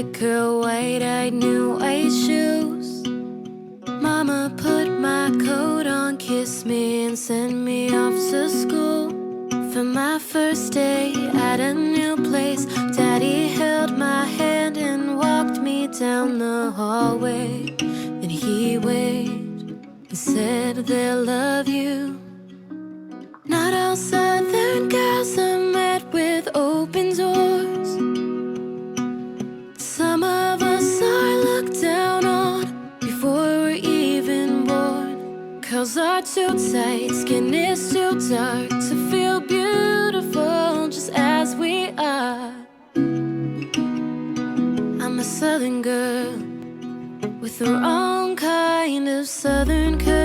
thick girl, white-eyed, new white shoes. Mama put my coat on, kissed me and sent me off to school. For my first day at a new place, Daddy held my hand and walked me down the hallway. And he waved and said they'll love you. Not all Southern girls are met with open doors. Some of us are looked down on before we're even born. Curls are too tight, skin is too dark to feel beautiful just as we are. I'm a Southern girl with her own kind of Southern curves,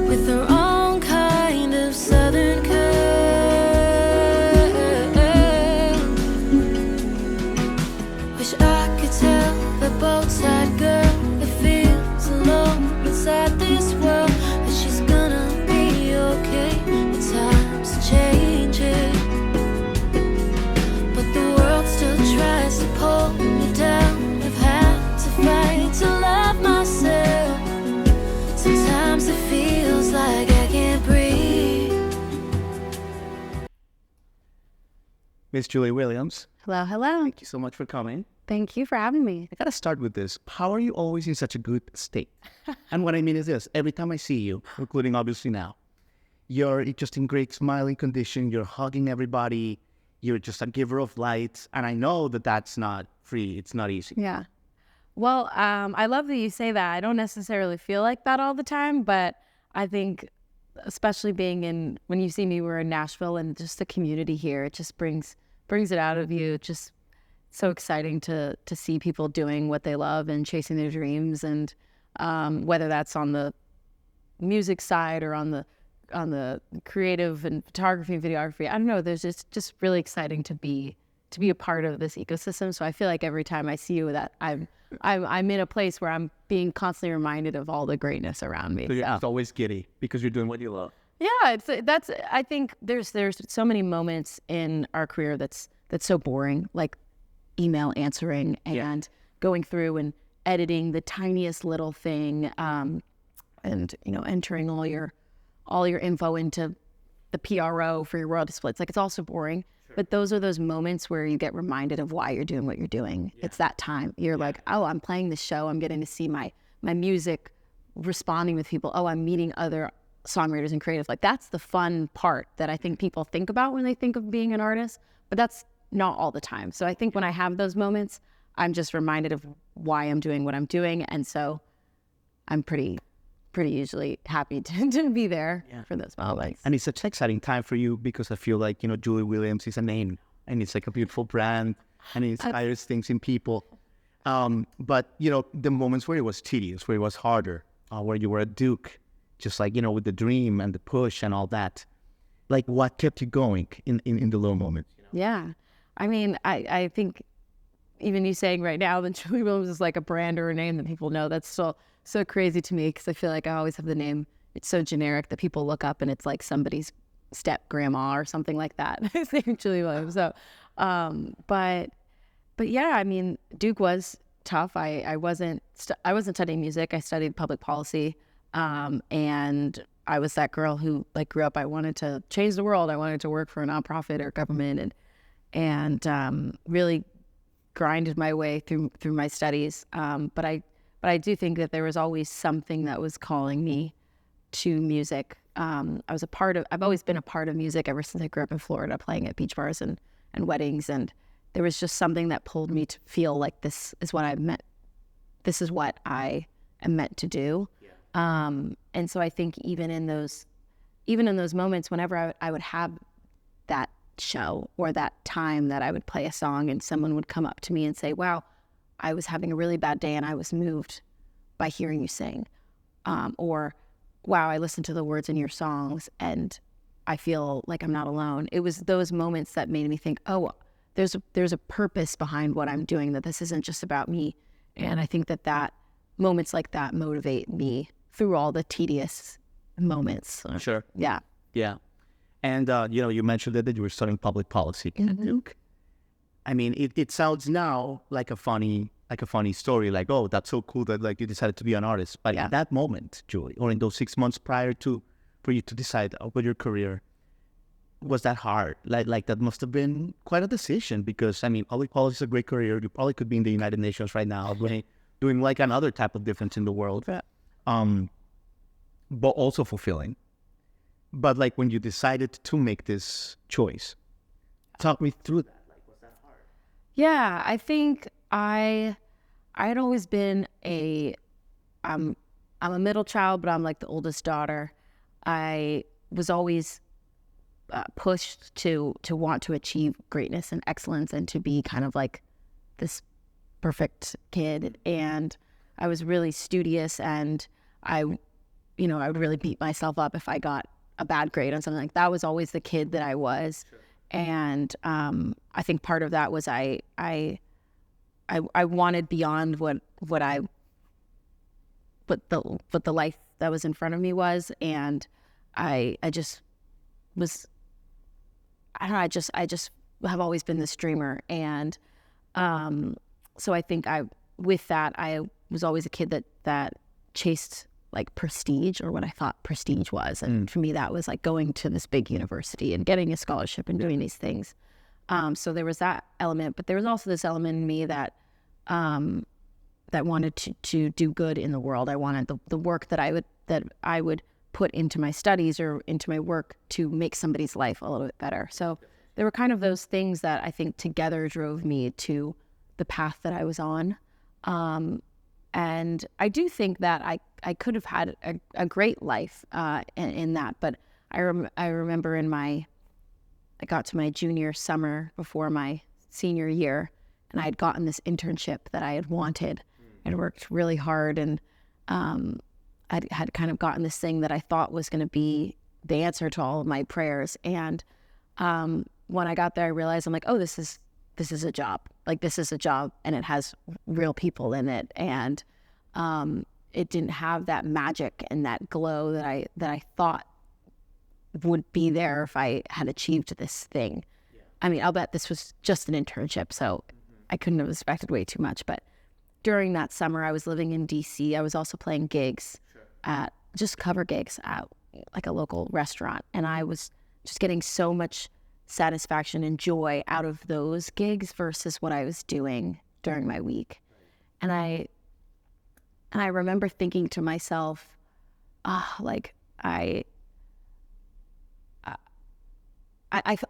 with her own kind of Southern curves. Wish I could tell the bow-tied girl that feels alone inside this world that she's gonna be okay when times are changing. But the world still tries to pull me down. I've had to fight to love myself. Sometimes it feels like I can't breathe. Miss Julie Williams, Hello, hello. thank you so much for coming. Thank you for having me. I gotta start with this. How are you always in such a good state? And what I mean is this, every time I see you, including obviously now, you're just in great smiling condition, you're hugging everybody, you're just a giver of light, and I know that that's not free, it's not easy. Yeah. Well, I love that you say that. I don't necessarily feel like that all the time, but I think especially when you see me, we're in Nashville and just the community here, it just brings it out of you. It's just so exciting to see people doing what they love and chasing their dreams, and whether that's on the music side or on the creative and photography and videography. I don't know. There's just really exciting to be a part of this ecosystem. So I feel like every time I see you, that I'm in a place where I'm being constantly reminded of all the greatness around me. So you're just always giddy because you're doing what you love. Yeah, I think there's so many moments in our career that's so boring, like email answering and going through and editing the tiniest little thing, and entering all your info into the PRO for your royalty splits. Like, it's also boring. Sure. But those are those moments where you get reminded of why you're doing what you're doing. Yeah. It's that time. You're like, oh, I'm playing the show. I'm getting to see my music responding with people. Oh, I'm meeting other songwriters and creatives. Like, that's the fun part that I think people think about when they think of being an artist. But that's not all the time. So I think when I have those moments, I'm just reminded of why I'm doing what I'm doing. And so I'm pretty usually happy to be there for those moments. And it's such an exciting time for you because I feel like, Julie Williams is a name and it's like a beautiful brand and it inspires things in people. But, the moments where it was tedious, where it was harder, where you were a Duke, just like, with the dream and the push and all that, like what kept you going in the low moments? Yeah. I mean, I think even you saying right now that Julie Williams is like a brand or a name that people know, that's still so crazy to me because I feel like I always have the name. It's so generic that people look up and it's like somebody's step grandma or something like that. His name Julie Williams. So, but yeah, I mean, Duke was tough. I wasn't studying music. I studied public policy, and I was that girl who grew up. I wanted to change the world. I wanted to work for a nonprofit or government, and really grinded my way through my studies. But I do think that there was always something that was calling me to music. I've always been a part of music ever since I grew up in Florida, playing at beach bars and weddings. And there was just something that pulled me to feel like this is what I meant. This is what I am meant to do. Yeah. And so I think even in those moments, whenever I would have that show or that time that I would play a song and someone would come up to me and say, wow, I was having a really bad day and I was moved by hearing you sing. Or, wow, I listened to the words in your songs and I feel like I'm not alone. It was those moments that made me think, oh, there's a purpose behind what I'm doing, that this isn't just about me. And I think that moments like that motivate me through all the tedious moments. Sure. Yeah. Yeah. And, you mentioned that you were studying public policy at Duke. I mean, it sounds now like a funny story, like, oh, that's so cool that like you decided to be an artist. But Yeah. in that moment, Julie, or in those 6 months prior to for you to decide about your career, was that hard? Like that must have been quite a decision, because I mean, public policy is a great career. You probably could be in the United Nations right now, doing like another type of difference in the world, Yeah. but also fulfilling. But like when you decided to make this choice, talk me through that. Like, was that hard? Yeah, I think I had always been I'm a middle child, but I'm like the oldest daughter. I was always pushed to want to achieve greatness and excellence and to be kind of like this perfect kid. And I was really studious, and I would really beat myself up if I got a bad grade on something. Like that was always the kid that I was. Sure. And I think part of that was I wanted beyond what the life that was in front of me was, and I just was, I don't know, I just have always been this dreamer. And so I think I was always a kid that chased like prestige, or what I thought prestige was. And for me, that was like going to this big university and getting a scholarship and doing these things. So there was that element, but there was also this element in me that wanted to do good in the world. I wanted the work that I would put into my studies or into my work to make somebody's life a little bit better. So there were kind of those things that I think together drove me to the path that I was on. And I do think that I could have had a great life in that. But I remember I got to my junior summer before my senior year, and I had gotten this internship that I had wanted. I'd worked really hard, and I had kind of gotten this thing that I thought was going to be the answer to all of my prayers. And when I got there, I realized I'm like, oh, this is a job. Like, this is a job, and it has real people in it. And it didn't have that magic and that glow that I thought would be there if I had achieved this thing. Yeah. I mean, I'll bet this was just an internship, so I couldn't have expected way too much. But during that summer, I was living in DC. I was also playing gigs at just cover gigs at like a local restaurant. And I was just getting so much satisfaction and joy out of those gigs versus what I was doing during my week. And I remember thinking to myself, like I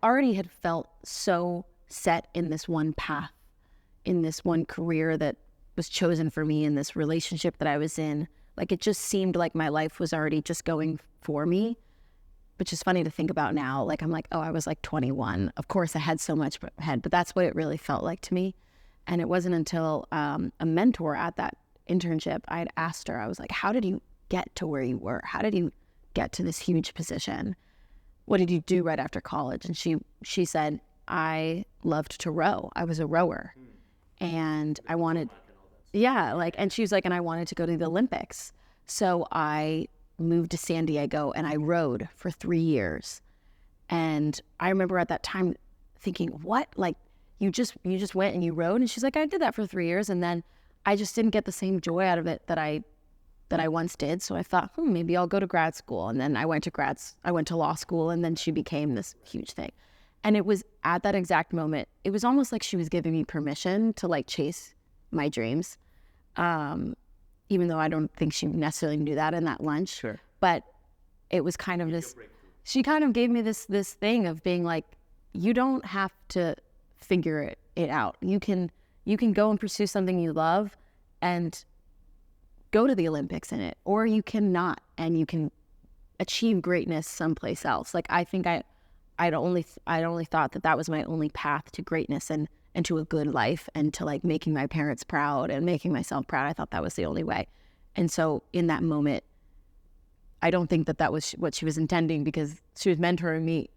already had felt so set in this one path, in this one career that was chosen for me, in this relationship that I was in. Like, it just seemed like my life was already just going for me, which is funny to think about now. Like, I'm like, oh, I was like 21. Of course, I had so much ahead, but that's what it really felt like to me. And it wasn't until a mentor at that internship, I had asked her, I was like, how did you get to where you were? How did you get to this huge position? What did you do right after college? And she said, I loved to row. I was a rower. And I wanted, and she was like, and I wanted to go to the Olympics. So I moved to San Diego and I rowed for 3 years. And I remember at that time thinking, what? Like, you just went and you rowed? And she's like, I did that for 3 years. And then I just didn't get the same joy out of it that I once did. So I thought, maybe I'll go to grad school. And then I went to law school, and then she became this huge thing. And it was at that exact moment, it was almost like she was giving me permission to like chase my dreams. Even though I don't think she necessarily knew that in that lunch. Sure. But it was kind of this, she kind of gave me this thing of being like, you don't have to figure it out. You can go and pursue something you love and go to the Olympics in it, or you cannot, and you can achieve greatness someplace else. Like, I think I'd only thought that was my only path to greatness and to a good life and to like making my parents proud and making myself proud. I thought that was the only way. And so in that moment, I don't think that was what she was intending, because she was mentoring me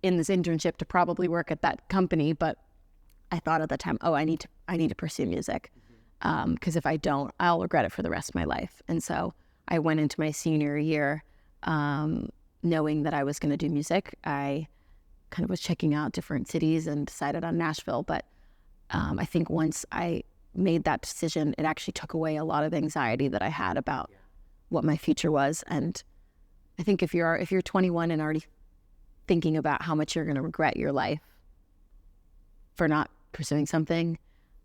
in this internship to probably work at that company. But I thought at the time, oh, I need to pursue music. Because if I don't, I'll regret it for the rest of my life. And so I went into my senior year knowing that I was going to do music. I kind of was checking out different cities and decided on Nashville, but I think once I made that decision, it actually took away a lot of anxiety that I had about what my future was. And I think if you're 21 and already thinking about how much you're going to regret your life for not pursuing something,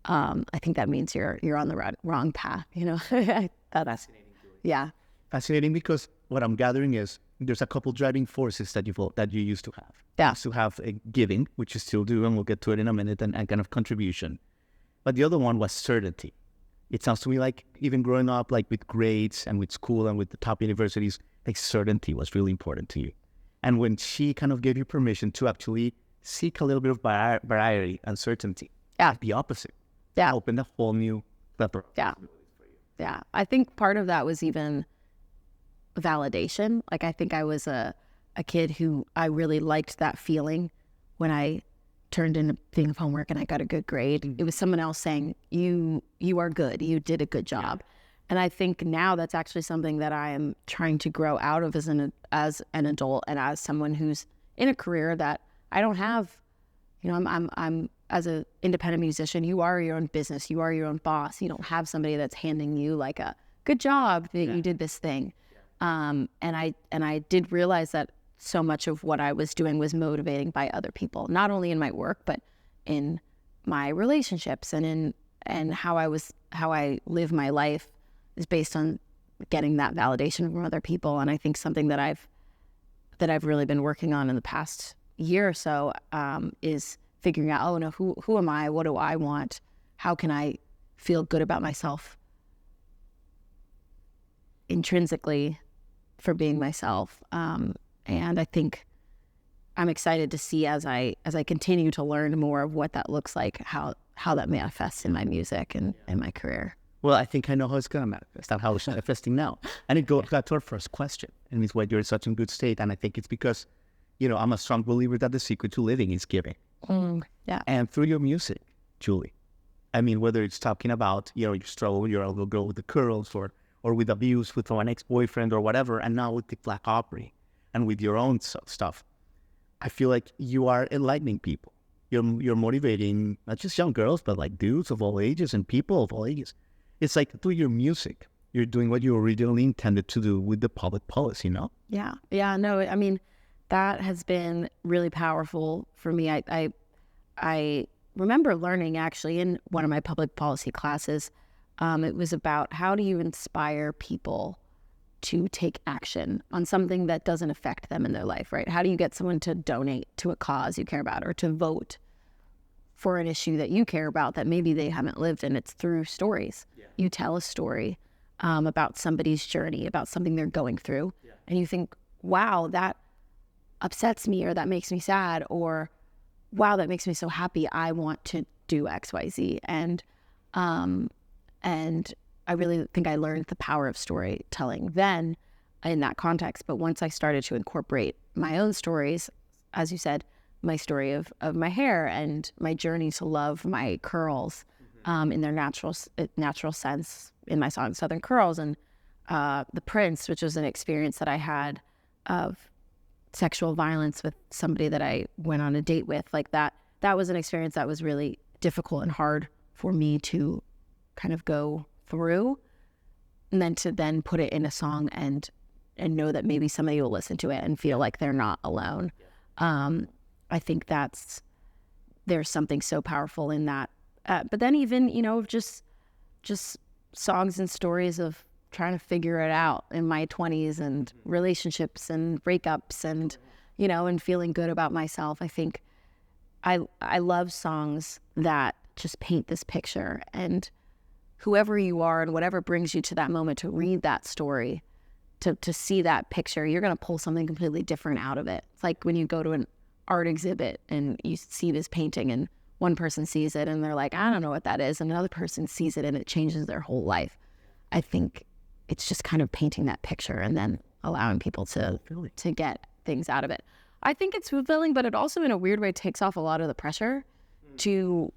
I think that means you're on the wrong path. That's yeah. Fascinating, because what I'm gathering is there's a couple driving forces that you used to have. Yeah. You used to have a giving, which you still do, and we'll get to it in a minute, and kind of contribution. But the other one was certainty. It sounds to me like even growing up, like with grades and with school and with the top universities, like certainty was really important to you. And when she kind of gave you permission to actually seek a little bit of variety and certainty, the opposite, opened a whole new plethora. Yeah. I think part of that was even validation. Like, I think I was a kid who I really liked that feeling when I turned in a thing of homework and I got a good grade. It was someone else saying, you are good, you did a good job. And I think now that's actually something that I am trying to grow out of as an adult, and as someone who's in a career that I don't have. I'm as an independent musician, you are your own business, you are your own boss. You don't have somebody that's handing you like a good job that you did this thing. And I did realize that so much of what I was doing was motivating by other people, not only in my work, but in my relationships and how I live my life is based on getting that validation from other people. And I think something that I've really been working on in the past year or so is figuring out, who am I? What do I want? How can I feel good about myself intrinsically for being myself? And I think I'm excited to see as I continue to learn more of what that looks like, how that manifests in my music and in my career. Well, I think I know how it's going to manifest and how it's manifesting now. And it goes back to our first question. And it's why you're in such a good state. And I think it's because, I'm a strong believer that the secret to living is giving. Yeah. And through your music, Julie, I mean, whether it's talking about, your struggle, your little girl with the curls, or with abuse with an ex-boyfriend or whatever, and now with the Black Opry and with your own stuff, I feel like you are enlightening people. You're motivating not just young girls, but like dudes of all ages and people of all ages. It's like through your music, you're doing what you originally intended to do with the public policy, Yeah. No, I mean, that has been really powerful for me. I remember learning actually in one of my public policy classes, it was about how do you inspire people to take action on something that doesn't affect them in their life, right? How do you get someone to donate to a cause you care about or to vote for an issue that you care about that maybe they haven't lived? And it's through stories. You tell a story about somebody's journey, about something they're going through, and you think, wow, that upsets me, or that makes me sad, or wow, that makes me so happy, I want to do XYZ. And I really think I learned the power of storytelling then in that context. But once I started to incorporate my own stories, as you said, my story of my hair and my journey to love my curls in their natural sense in my song Southern Curls, and the Prince, which was an experience that I had of sexual violence with somebody that I went on a date with, like that was an experience that was really difficult and hard for me to kind of go through, and then to put it in a song and know that maybe somebody will listen to it and feel like they're not alone. I think there's something so powerful in that. But then even, just songs and stories of trying to figure it out in my 20s and relationships and breakups and, and feeling good about myself. I think I love songs that just paint this picture, and whoever you are and whatever brings you to that moment to read that story, to see that picture, you're going to pull something completely different out of it. It's like when you go to an art exhibit and you see this painting and one person sees it and they're like, I don't know what that is. And another person sees it and it changes their whole life. I think it's just kind of painting that picture and then allowing people to get things out of it. I think it's fulfilling, but it also in a weird way takes off a lot of the pressure to,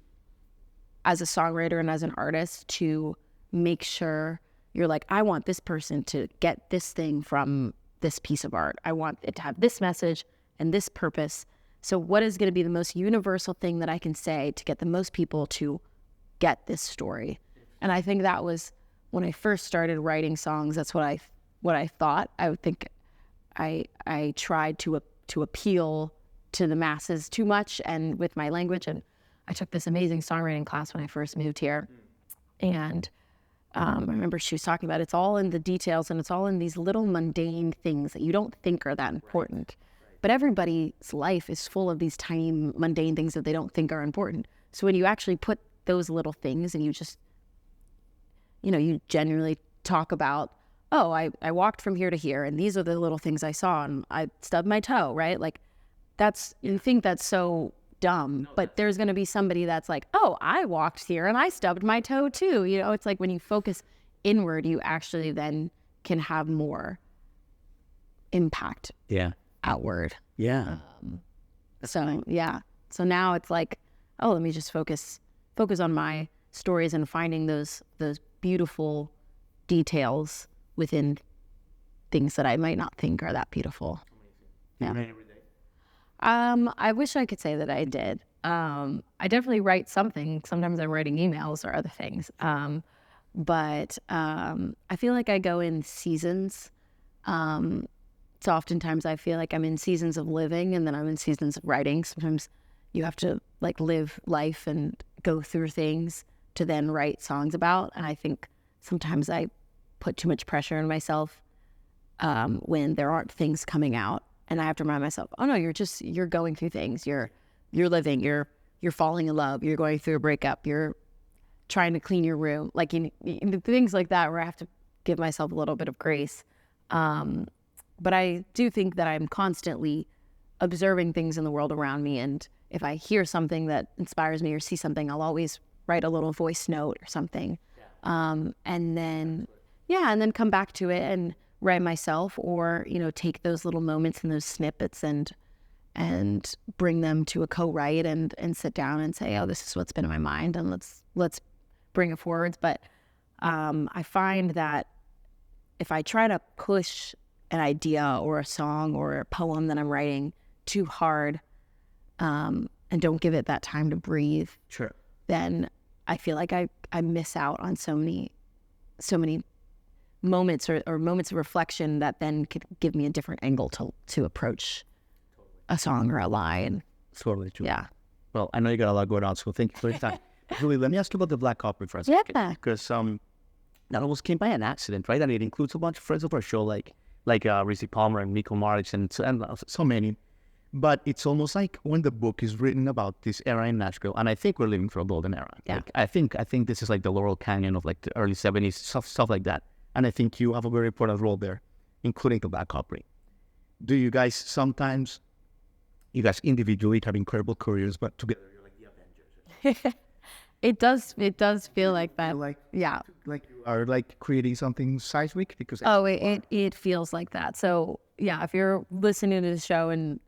as a songwriter and as an artist, to make sure you're like, I want this person to get this thing from this piece of art. I want it to have this message and this purpose. So what is going to be the most universal thing that I can say to get the most people to get this story? And I think that was when I first started writing songs. That's what I thought. I would think I tried to appeal to the masses too much and with my language. And I took this amazing songwriting class when I first moved here. And I remember she was talking about it's all in the details and it's all in these little mundane things that you don't think are that important. But everybody's life is full of these tiny mundane things that they don't think are important. So when you actually put those little things and you just, you genuinely talk about, oh, I walked from here to here and these are the little things I saw and I stubbed my toe, right? Like you think that's so dumb, but there's going to be somebody that's like, oh, I walked here and I stubbed my toe too. It's like when you focus inward, you actually then can have more impact outward. Yeah. So now it's like, oh, let me just focus on my stories and finding those beautiful details within things that I might not think are that beautiful. Yeah. You write every day? I wish I could say that I did. I definitely write something. Sometimes I'm writing emails or other things. But I feel like I go in seasons. So oftentimes I feel like I'm in seasons of living and then I'm in seasons of writing. Sometimes you have to like live life and go through things to then write songs about. And I think sometimes I put too much pressure on myself when there aren't things coming out. And I have to remind myself, oh no, you're going through things. You're living, you're falling in love, you're going through a breakup, you're trying to clean your room. Like things like that where I have to give myself a little bit of grace. But I do think that I'm constantly observing things in the world around me. And if I hear something that inspires me or see something, I'll always write a little voice note or something. And then come back to it and write myself or, take those little moments and those snippets and bring them to a co-write and sit down and say, oh, this is what's been in my mind and let's bring it forwards. But I find that if I try to push an idea or a song or a poem that I'm writing too hard and don't give it that time to breathe, sure, then I feel like I miss out on so many moments or moments of reflection that then could give me a different angle to approach a song or a line. Totally true. Yeah. Well, I know you got a lot going on, so thank you for your time. Julie, let me ask you about the Black Opera for a second. Yeah. Because that almost came by an accident, right? And it includes a bunch of friends of our show, like Rizzy Palmer and Miko Marich and so many. But it's almost like when the book is written about this era in Nashville, and I think we're living through a golden era. Yeah. Like, I think this is like the Laurel Canyon of like the early 70s, stuff like that. And I think you have a very important role there, including the Black Opera. Do you guys sometimes, you guys individually have incredible careers, but together you're like the Avengers? It does feel like that. Like you are like creating something seismic because it feels like that. So yeah, if you're listening to the show and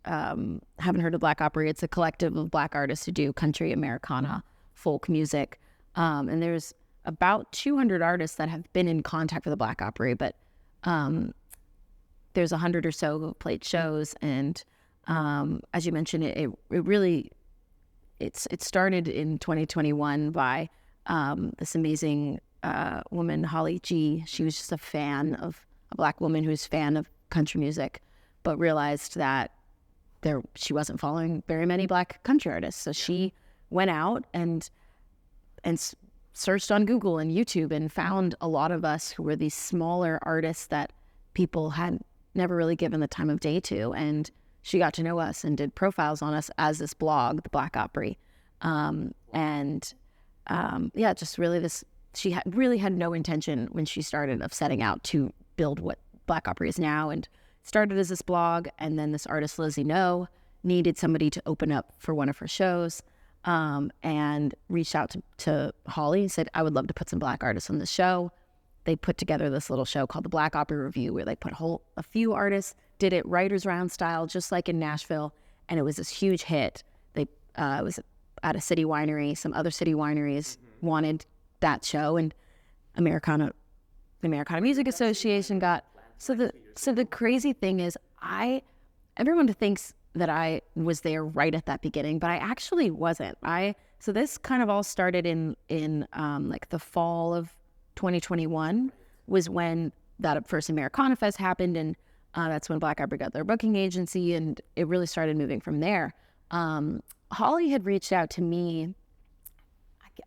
haven't heard of Black Opera, it's a collective of Black artists who do country, Americana, folk music, and there's about 200 artists that have been in contact with the Black Opera, but there's 100 or so who have played shows, and as you mentioned, it really it started in 2021 by this amazing woman, Holly G. She was just a Black woman who's a fan of country music, but realized that she wasn't following very many Black country artists. So she went out and searched on Google and YouTube and found a lot of us who were these smaller artists that people had never really given the time of day to. And she got to know us and did profiles on us as this blog, the Black Opera. Just really she really had no intention when she started of setting out to build what Black Opera is now, and started as this blog. And then this artist, Lizzie No, needed somebody to open up for one of her shows, and reached out to Holly and said, I would love to put some Black artists on the show. They put together this little show called the Black Opera Review, where they put a few artists, did it writer's round style, just like in Nashville. And it was this huge hit. It was at a city winery. Some other city wineries wanted that show, and the Americana Music Association got. So the crazy thing is, everyone thinks that I was there right at that beginning, but I actually wasn't. So this kind of all started in like the fall of 2021 was when that first Americana Fest happened, and that's when Black Opera got their booking agency, and it really started moving from there. Holly had reached out to me.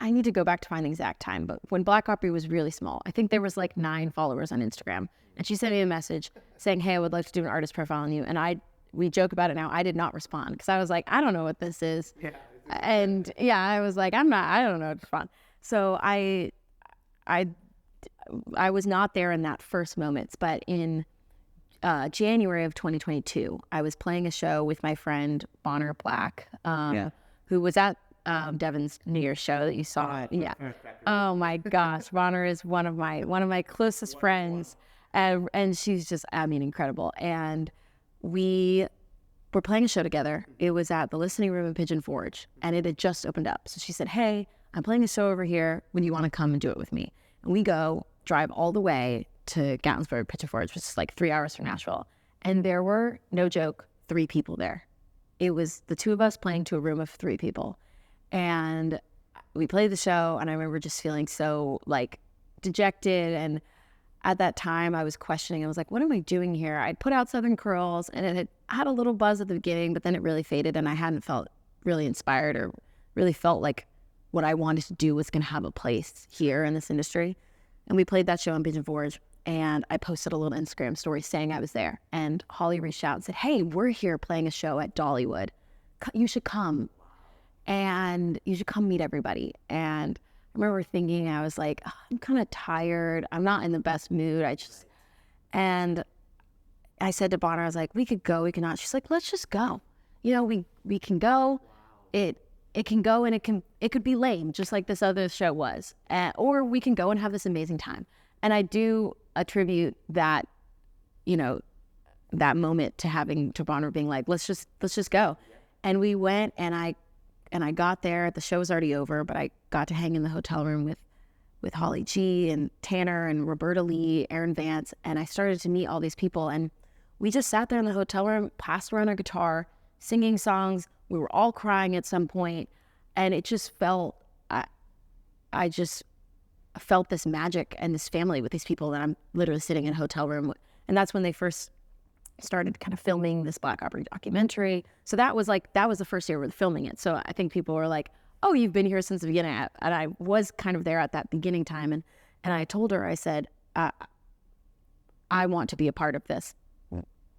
I need to go back to find the exact time, but when Black Opera was really small, I think there was like 9 followers on Instagram, and she sent me a message saying, "Hey, I would like to do an artist profile on you." And we joke about it now. I did not respond because I was like, I don't know what this is. Yeah. And yeah, I was like, I don't know what to respond. So I was not there in that first moments, but in January of 2022, I was playing a show with my friend Bonner Black, who was at Devin's New Year's show that you saw. Yeah. Oh my gosh, Bonner is one of my closest friends, and she's just, I mean, incredible. And we were playing a show together. It was at the Listening Room in Pigeon Forge, and it had just opened up. So she said, "Hey, I'm playing a show over here. When you want to come and do it with me?" And we drive all the way to Gatlinburg, Pigeon Forge, which is like 3 hours from Nashville. And there were, no joke, 3 people there. It was the 2 of us playing to a room of 3 people. And we played the show, and I remember just feeling so like dejected. And at that time I was questioning, I was like, what am I doing here? I'd put out Southern Curls, and it had a little buzz at the beginning, but then it really faded, and I hadn't felt really inspired or really felt like what I wanted to do was going to have a place here in this industry. And we played that show in Pigeon Forge, and I posted a little Instagram story saying I was there. And Holly reached out and said, "Hey, we're here playing a show at Dollywood. You should come. And you should come meet everybody." And I remember thinking, I was like, I'm kind of tired. I'm not in the best mood. And I said to Bonner, I was like, we could go, we could not. She's like, let's just go. You know, we can go. It can go, and it could be lame, just like this other show was. Or we can go and have this amazing time. And I do attribute that, you know, that moment to Bonner being like, let's just go. And we went, and I got there. The show was already over, but I got to hang in the hotel room with Holly G and Tanner and Roberta Lee, Aaron Vance, and I started to meet all these people. And we just sat there in the hotel room, passed around our guitar, singing songs. We were all crying at some point, and it just felt, I just felt this magic and this family with these people that I'm literally sitting in a hotel room. And that's when they first started kind of filming this Black Opera documentary. So that was the first year we were filming it. So I think people were like, "Oh, you've been here since the beginning." And I was kind of there at that beginning time. And I told her, I said, I want to be a part of this.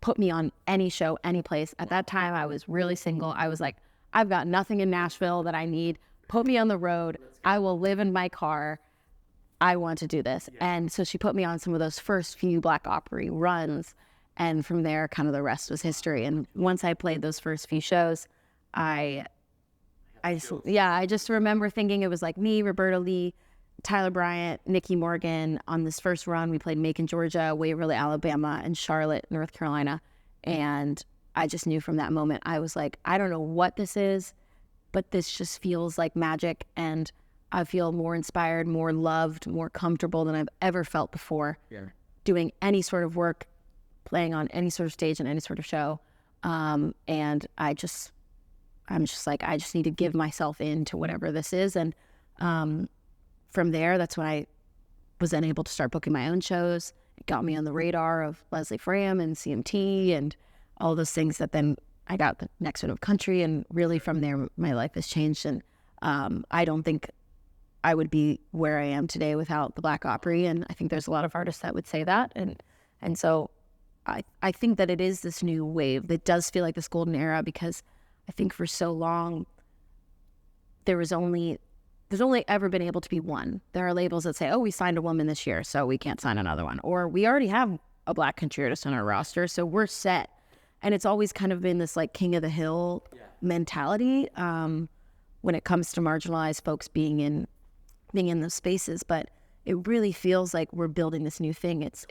Put me on any show, any place. At that time, I was really single. I was like, I've got nothing in Nashville that I need. Put me on the road. I will live in my car. I want to do this. Yeah. And so she put me on some of those first few Black Opera runs. And from there, kind of the rest was history. And once I played those first few shows, I just remember thinking it was like me, Roberta Lee, Tyler Bryant, Nikki Morgan. On this first run, we played Macon, Georgia, Waverly, Alabama, and Charlotte, North Carolina. And I just knew from that moment, I was like, I don't know what this is, but this just feels like magic. And I feel more inspired, more loved, more comfortable than I've ever felt before. Yeah. Doing any sort of work, playing on any sort of stage and any sort of show. And I'm just like, I just need to give myself into whatever this is. And from there, that's when I was then able to start booking my own shows. It got me on the radar of Leslie Fram and CMT and all those things that then I got the next one of country. And really from there, my life has changed. And I don't think I would be where I am today without the Black Opera. And I think there's a lot of artists that would say that. And so I think that it is this new wave that does feel like this golden era, because I think for so long, there's only ever been able to be one. There are labels that say, oh, we signed a woman this year, so we can't sign another one. Or we already have a Black country artist on our roster, so we're set. And it's always kind of been this like king of the hill mentality when it comes to marginalized folks being in those spaces. But it really feels like we're building this new thing. It's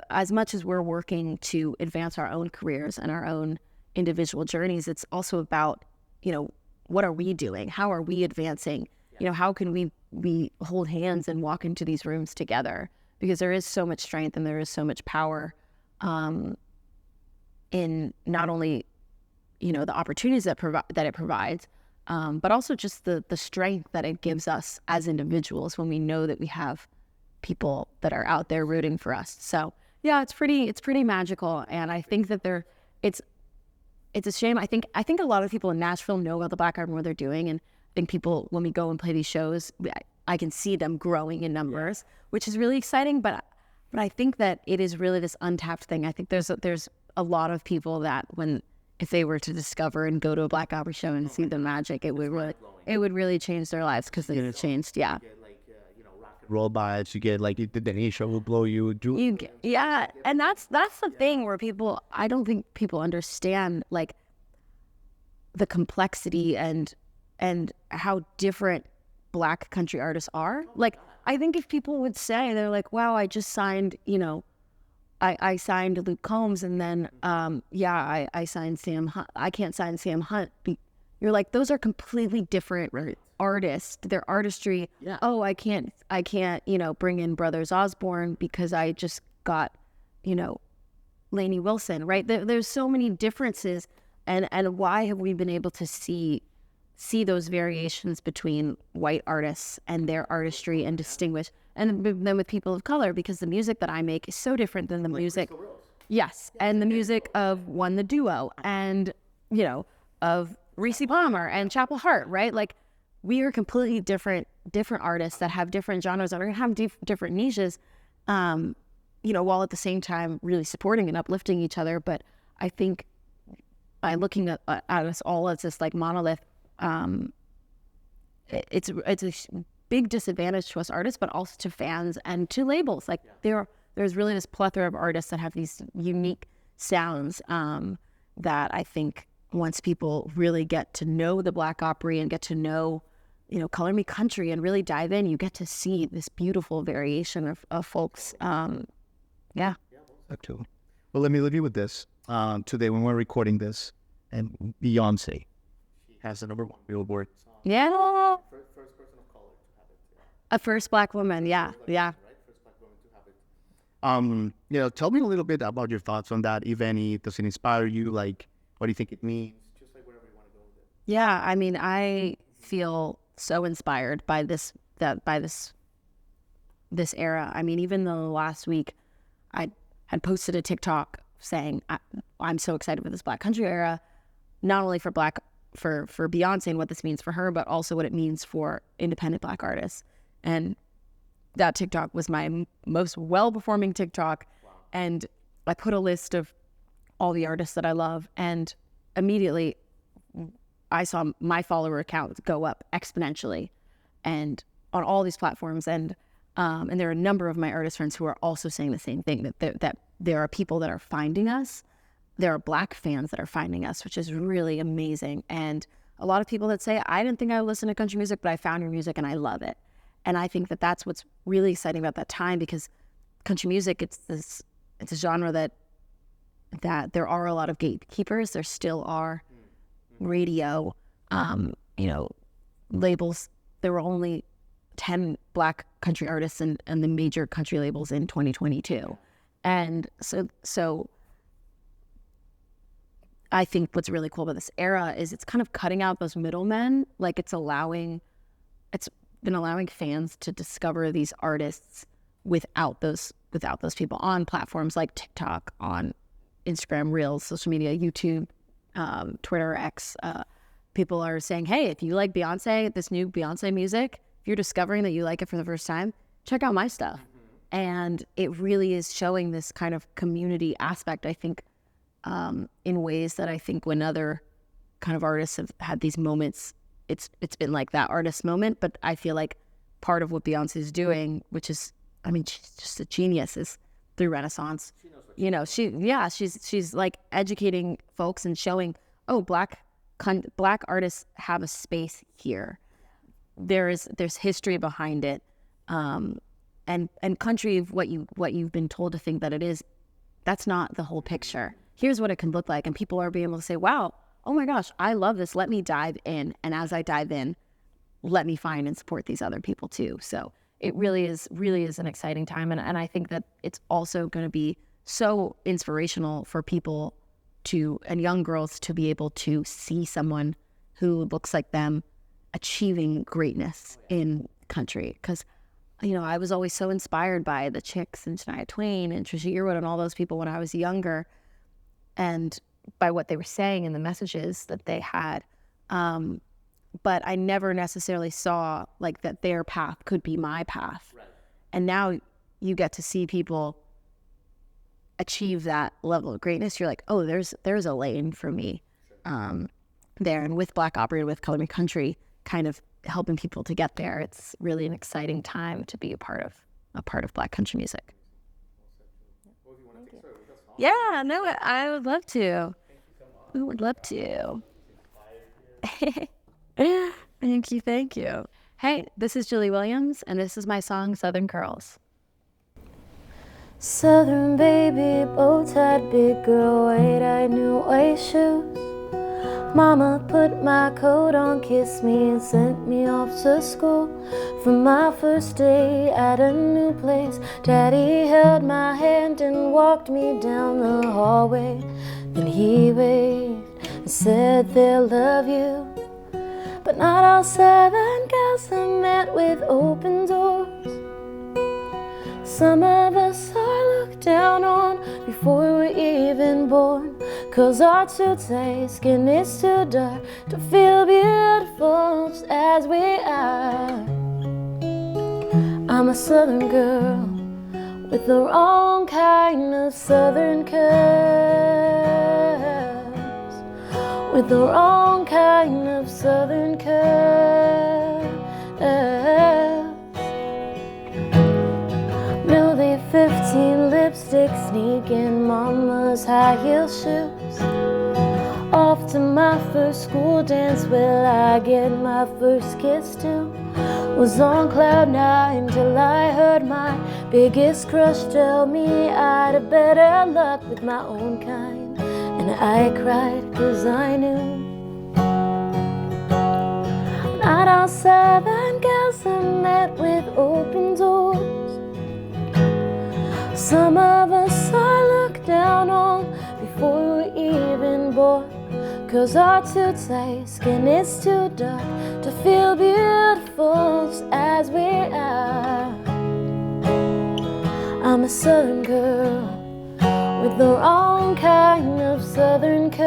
as much as we're working to advance our own careers and our own individual journeys, it's also about, you know, what are we doing? How are we advancing? You know, how can we hold hands and walk into these rooms together? Because there is so much strength and there is so much power in not only the opportunities that it provides, but also just the strength that it gives us as individuals when we know that we have people that are out there rooting for us. So yeah, it's pretty magical, and I think that it's a shame. I think a lot of people in Nashville know about the Black Heart and what they're doing, and I think people, when we go and play these shows, I can see them growing in numbers, which is really exciting. But I think that it is really this untapped thing. I think there's a lot of people that if they were to discover and go to a Black Opera show and see the magic, it would really change their lives, because it's changed. Yeah. Roll vibes, you get like the Denisha will blow you. And that's the thing where I don't think people understand like the complexity and how different Black country artists are. Like, I think if people would say, they're like, wow, I just signed, I signed Luke Combs, and then I signed Sam Hunt. I can't sign Sam Hunt. You're like, those are completely different artists, their artistry. Yeah. Oh, I can't bring in Brothers Osborne because I just got Lainey Wilson, right? There's so many differences, and why have we been able to see those variations between white artists and their artistry and distinguish, and then with people of color, because the music that I make is so different than the music, yes, and the music of the Duo, and of Reese Palmer and Chapel Hart, right? Like, we are completely different artists that have different genres that are gonna have different niches, while at the same time really supporting and uplifting each other. But I think by looking at us all as this like monolith, it's a big disadvantage to us artists, but also to fans and to labels. Like, there's really this plethora of artists that have these unique sounds, that I think once people really get to know the Black Opry and get to know, Color Me Country, and really dive in, you get to see this beautiful variation of folks. Yeah. Too. Well, let me leave you with this. Today, when we're recording this, and Beyonce has the #1 Billboard song. Yeah. First person of color to have it. A first Black woman. Yeah. Yeah. First Black woman to have it. Tell me a little bit about your thoughts on that, if any. Does it inspire you? Like, what do you think it means? Just like whatever you want to go with it. Yeah. I mean, I feel so inspired by this era. I mean, even though last week I had posted a TikTok saying I'm so excited for this Black country era, not only for Beyonce and what this means for her, but also what it means for independent Black artists. And that TikTok was my most well-performing TikTok. Wow. And I put a list of all the artists that I love, and immediately I saw my follower count go up exponentially, and on all these platforms. And there are a number of my artist friends who are also saying the same thing, that there are people that are finding us. There are Black fans that are finding us, which is really amazing. And a lot of people that say, I didn't think I would listen to country music, but I found your music and I love it. And I think that that's what's really exciting about that time, because country music, it's a genre that there are a lot of gatekeepers. There still are radio, labels. There were only 10 Black country artists and the major country labels in 2022. And so I think what's really cool about this era is it's kind of cutting out those middlemen. Like, it's been allowing fans to discover these artists without those people on platforms like TikTok, on Instagram Reels, social media, YouTube, Twitter, X. People are saying, hey, if you like Beyonce, this new Beyonce music, if you're discovering that you like it for the first time, check out my stuff. Mm-hmm. And it really is showing this kind of community aspect, I think, in ways that I think when other kind of artists have had these moments, it's been like that artist moment. But I feel like part of what Beyonce is doing, which is, I mean, she's just a genius, is through Renaissance. She's like educating folks and showing, oh, Black artists have a space here. There's history behind it, and country of what you've been told to think that it is. That's not the whole picture. Here's what it can look like, and people are being able to say, wow, oh my gosh, I love this. Let me dive in, and as I dive in, let me find and support these other people too. So it really is an exciting time, and I think that it's also going to be so inspirational for people and young girls to be able to see someone who looks like them achieving greatness in country. Because, you know, I was always so inspired by the Chicks and Shania Twain and Trisha Yearwood and all those people when I was younger, and by what they were saying and the messages that they had. But I never necessarily saw like that their path could be my path. Right. And now you get to see people achieve that level of greatness. You're like, oh, there's a lane for me there. And with Black Opera and with Color Me Country kind of helping people to get there, it's really an exciting time to be a part of Black country music. Yeah, no, I would love to. We would love to. Thank you. Hey, this is Julie Williams, and this is my song, Southern Curls. Southern baby, bow-tied big girl, white-eyed new white shoes. Mama put my coat on, kissed me and sent me off to school. For my first day at a new place, Daddy held my hand and walked me down the hallway. Then he waved and said they'll love you. But not all Southern girls are met with open doors. Some of us are looked down on before we're even born, 'cause our too tight skin is too dark to feel beautiful just as we are. I'm a Southern girl with the wrong kind of Southern curves, with the wrong kind of Southern curves. Nearly 15 lipstick sneak in Mama's high heel shoes. Off to my first school dance, will I get my first kiss too? Was on cloud 9 till I heard my biggest crush tell me I'd have better luck with my own kind. And I cried 'cause I knew not all Southern girls are met with open doors. Some of us are looked down on before we're even born, 'cause our too tight skin is too dark to feel beautiful just as we are. I'm a Southern girl with the wrong kind of Southern curves,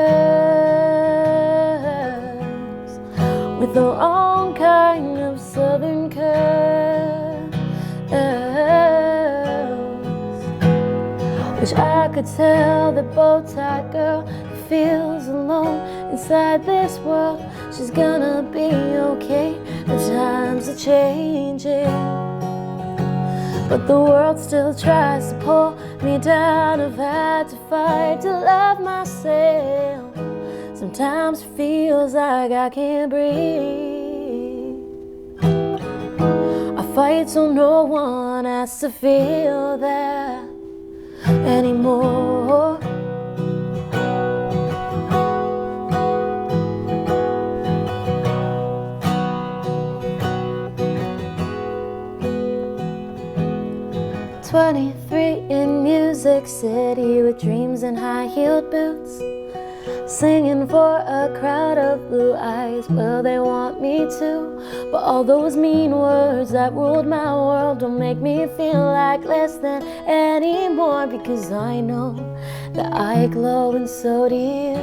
with the wrong kind of Southern curves. Wish I could tell the bow-tied girl who feels alone inside this world she's gonna be okay. The times are changing, but the world still tries to pull me down. I've had to fight to love myself. Sometimes it feels like I can't breathe. I fight so no one has to feel that anymore. "23 in Music City with dreams and high-heeled boots, singing for a crowd of blue eyes. Well, they want me to, but all those mean words that ruled my world don't make me feel like less than anymore, because I know that I glow and so do you.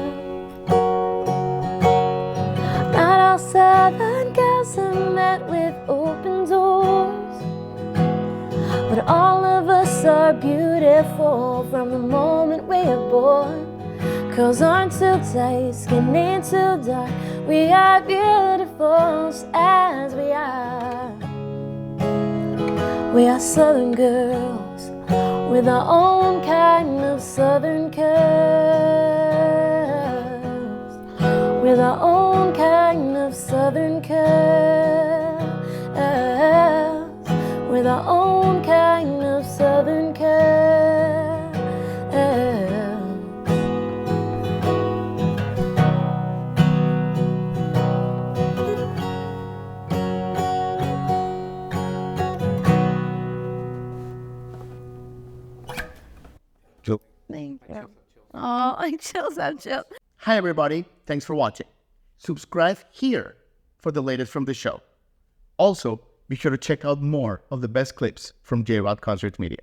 Not all Southern girls are met with open doors, but all of us are beautiful from the moment we are born. 'Cause aren't too tight, skin ain't too dark, we are beautiful just as we are. We are Southern girls with our own kind of Southern curves, with our own kind of Southern curves, with our own kind of Southern curves. Joe. Thank you. Oh, I chills, I'm chill. Hi, everybody. Thanks for watching. Subscribe here for the latest from the show. Also, be sure to check out more of the best clips from J-Rock Concert Media.